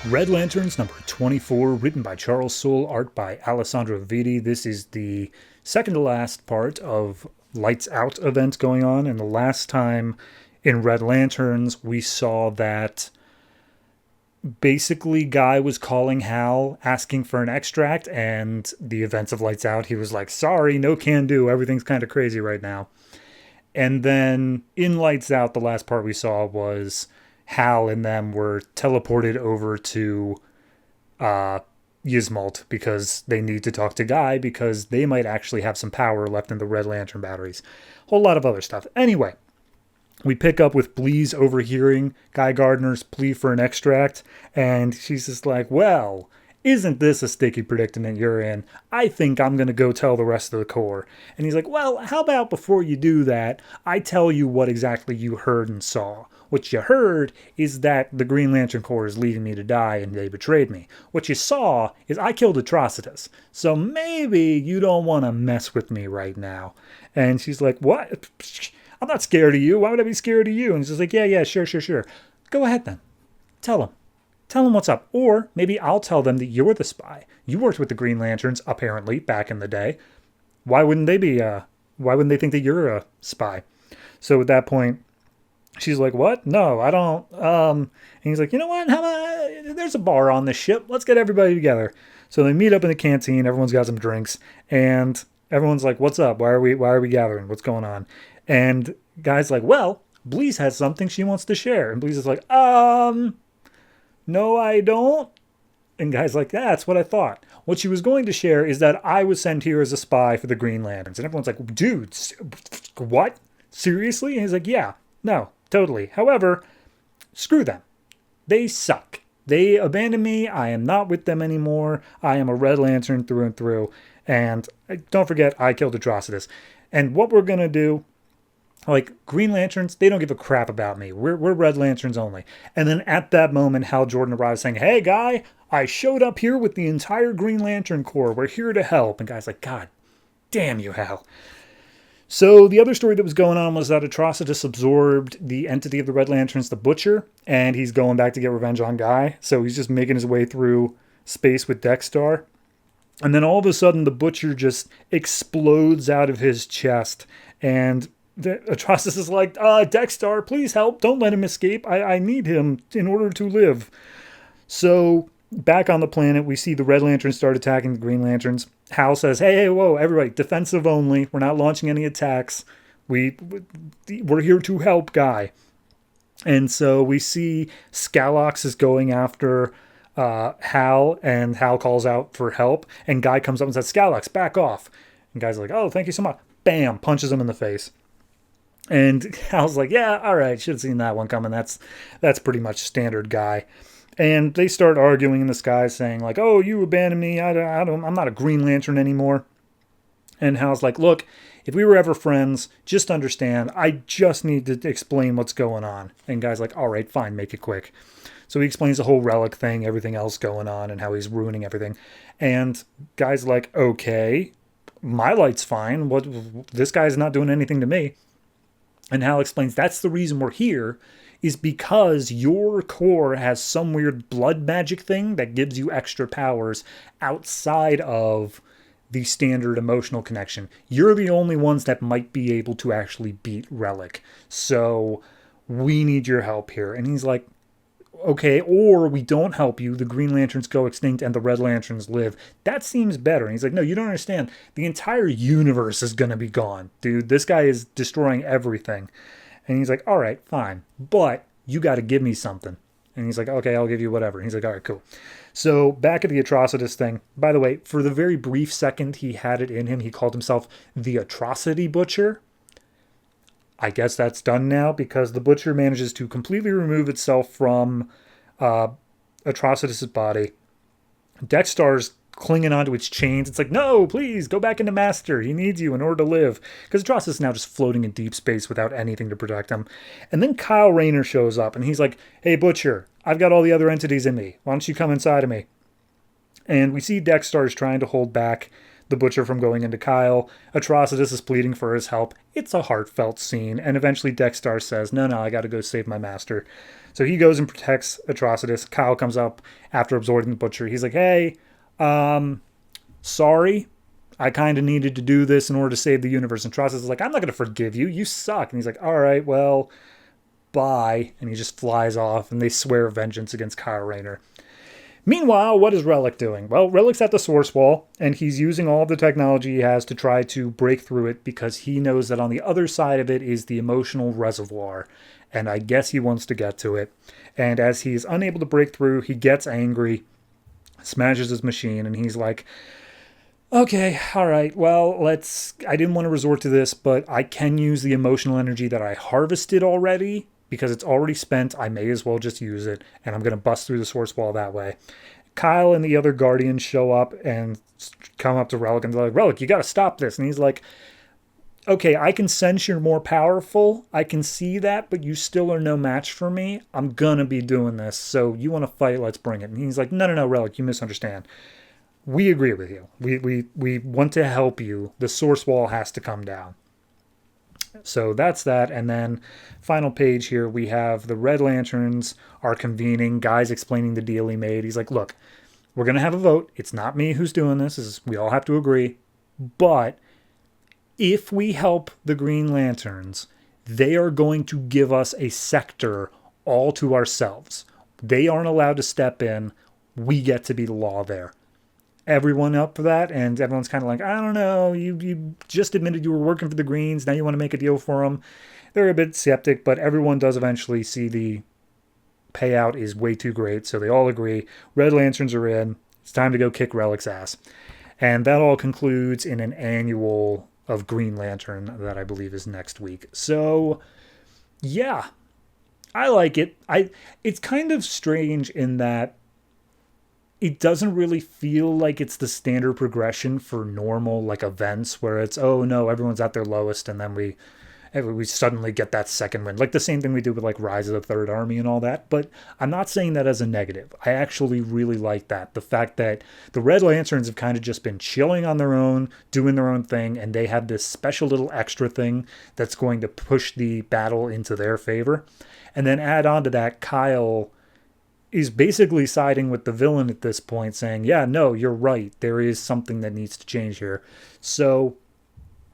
Red Lanterns number 24, written by Charles Soule, art by Alessandro Vitti. This is the second to last part of Lights Out event going on, and the last time in Red Lanterns we saw that basically Guy was calling Hal asking for an extract, and the events of Lights Out, he was like, sorry, no can do, everything's kind of crazy right now. And then in Lights Out, the last part we saw was Hal and them were teleported over to Yzmalt because they need to talk to Guy because they might actually have some power left in the Red Lantern batteries. Whole lot of other stuff. Anyway, we pick up with Bleez overhearing Guy Gardner's plea for an extract, and she's just like, well, isn't this a sticky predicament you're in? I think I'm going to go tell the rest of the Corps. And he's like, well, how about before you do that, I tell you what exactly you heard and saw. What you heard is that the Green Lantern Corps is leaving me to die and they betrayed me. What you saw is I killed Atrocitus. So maybe you don't want to mess with me right now. And she's like, what? I'm not scared of you. Why would I be scared of you? And she's like, yeah, sure. Go ahead then. Tell him. Tell them what's up. Or maybe I'll tell them that you're the spy. You worked with the Green Lanterns, apparently, back in the day. Why wouldn't they think that you're a spy? So at that point, she's like, what? No, I don't. And he's like, you know what? There's a bar on this ship. Let's get everybody together. So they meet up in the canteen. Everyone's got some drinks. And everyone's like, what's up? Why are we gathering? What's going on? And Guy's like, well, Bleez has something she wants to share. And Bleez is like, no, I don't. And Guy's like, that's what I thought. What she was going to share is that I was sent here as a spy for the Green Lanterns. And everyone's like, dude, what? Seriously? And he's like, yeah, no, totally. However, screw them. They suck. They abandoned me. I am not with them anymore. I am a Red Lantern through and through. And don't forget, I killed Atrocitus. And what we're going to do, like, Green Lanterns, they don't give a crap about me. We're Red Lanterns only. And then at that moment, Hal Jordan arrives saying, hey, Guy, I showed up here with the entire Green Lantern Corps. We're here to help. And Guy's like, God damn you, Hal. So the other story that was going on was that Atrocitus absorbed the entity of the Red Lanterns, the Butcher, and he's going back to get revenge on Guy. So he's just making his way through space with Dexstar. And then all of a sudden, the Butcher just explodes out of his chest, and Atrocitus is like, Dexstar, please help. Don't let him escape. I need him in order to live. So back on the planet, we see the Red Lanterns start attacking the Green Lanterns. Hal says, hey, whoa, everybody, defensive only. We're not launching any attacks. We're here to help Guy. And so we see Scalox is going after Hal, and Hal calls out for help. And Guy comes up and says, Scalox, back off. And Guy's like, oh, thank you so much. Bam, punches him in the face. And Hal's like, yeah, all right, should have seen that one coming. That's pretty much standard Guy. And they start arguing in the sky, saying like, oh, you abandoned me. I'm not a Green Lantern anymore. And Hal's like, look, if we were ever friends, just understand, I just need to explain what's going on. And Guy's like, all right, fine, make it quick. So he explains the whole relic thing, everything else going on, and how he's ruining everything. And Guy's like, okay, my light's fine. This guy's not doing anything to me. And Hal explains that's the reason we're here, is because your Corps has some weird blood magic thing that gives you extra powers outside of the standard emotional connection. You're the only ones that might be able to actually beat Relic. So we need your help here. And he's like, okay, or we don't help you, the Green Lanterns go extinct and the Red Lanterns live. That seems better. And he's like, no, you don't understand. The entire universe is going to be gone. Dude, this guy is destroying everything. And he's like, all right, fine. But you got to give me something. And he's like, okay, I'll give you whatever. And he's like, all right, cool. So back at the Atrocitus thing. By the way, for the very brief second he had it in him, he called himself the Atrocity Butcher. I guess that's done now because the Butcher manages to completely remove itself from Atrocitus' body. Dexstar's clinging onto its chains. It's like, no, please, go back into Master. He needs you in order to live. Because Atrocitus is now just floating in deep space without anything to protect him. And then Kyle Rayner shows up and he's like, hey, Butcher, I've got all the other entities in me. Why don't you come inside of me? And we see Dexstar's trying to hold back the Butcher from going into Kyle. Atrocitus is pleading for his help. It's a heartfelt scene, and eventually Dexter says, no, I gotta go save my master. So he goes and protects Atrocitus. Kyle comes up after absorbing the Butcher. He's like, hey, sorry. I kind of needed to do this in order to save the universe. And Atrocitus is like, I'm not going to forgive you. You suck. And he's like, all right, well, bye. And he just flies off, and they swear vengeance against Kyle Rayner. Meanwhile, what is Relic doing? Well, Relic's at the source wall, and he's using all the technology he has to try to break through it because he knows that on the other side of it is the emotional reservoir. And I guess he wants to get to it. And as he's unable to break through, he gets angry, smashes his machine, and he's like, okay, all right, well, I didn't want to resort to this, but I can use the emotional energy that I harvested already because it's already spent. I may as well just use it, and I'm going to bust through the source wall that way. Kyle and the other Guardians show up and come up to Relic, and they're like, Relic, you got to stop this. And he's like, okay, I can sense you're more powerful. I can see that, but you still are no match for me. I'm going to be doing this, so you want to fight, let's bring it. And he's like, no, Relic, you misunderstand. We agree with you. We want to help you. The source wall has to come down. So that's that. And then final page here, we have the Red Lanterns are convening. Guy's explaining the deal he made. He's like, look, we're going to have a vote. It's not me who's doing this. We all have to agree. But if we help the Green Lanterns, they are going to give us a sector all to ourselves. They aren't allowed to step in. We get to be the law there. Everyone up for that, and everyone's kind of like, I don't know, you just admitted you were working for the Greens, now you want to make a deal for them. They're a bit skeptic, but everyone does eventually see the payout is way too great, so they all agree. Red Lanterns are in. It's time to go kick Relic's ass. And that all concludes in an annual of Green Lantern that I believe is next week. So, yeah, I like it. It's kind of strange in that it doesn't really feel like it's the standard progression for normal like events where it's, oh no, everyone's at their lowest and then we suddenly get that second win. Like the same thing we do with like Rise of the Third Army and all that. But I'm not saying that as a negative. I actually really like that. The fact that the Red Lanterns have kind of just been chilling on their own, doing their own thing, and they have this special little extra thing that's going to push the battle into their favor. And then add on to that, Kyle is basically siding with the villain at this point, saying, yeah, no, you're right. There is something that needs to change here. So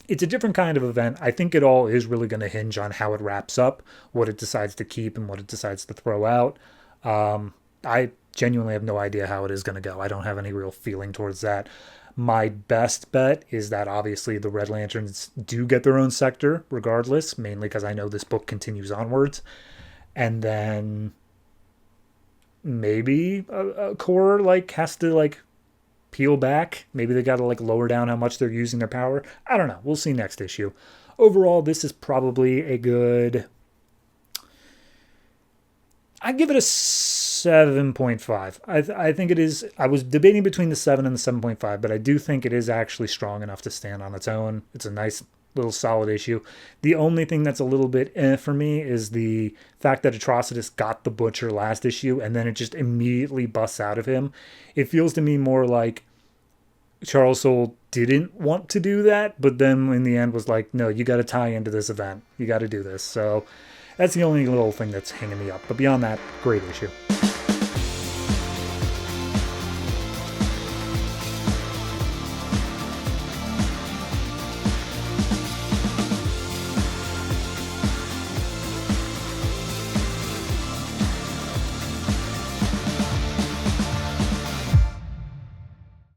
it's a different kind of event. I think it all is really going to hinge on how it wraps up, what it decides to keep and what it decides to throw out. I genuinely have no idea how it is going to go. I don't have any real feeling towards that. My best bet is that obviously the Red Lanterns do get their own sector regardless, mainly because I know this book continues onwards. And then maybe a core like has to like peel back. Maybe they got to like lower down how much they're using their power. I don't know. We'll see next issue. Overall, this is probably a good, I'd give it a 7.5. I think it is. I was debating between the 7 and the 7.5, but I do think it is actually strong enough to stand on its own. It's a nice little solid issue. The only thing that's a little bit for me is the fact that Atrocitus got the Butcher last issue and then it just immediately busts out of him. It feels to me more like Charles Soule didn't want to do that, but then in the end was like, no, you got to tie into this event. You got to do this. So that's the only little thing that's hanging me up. But beyond that, great issue.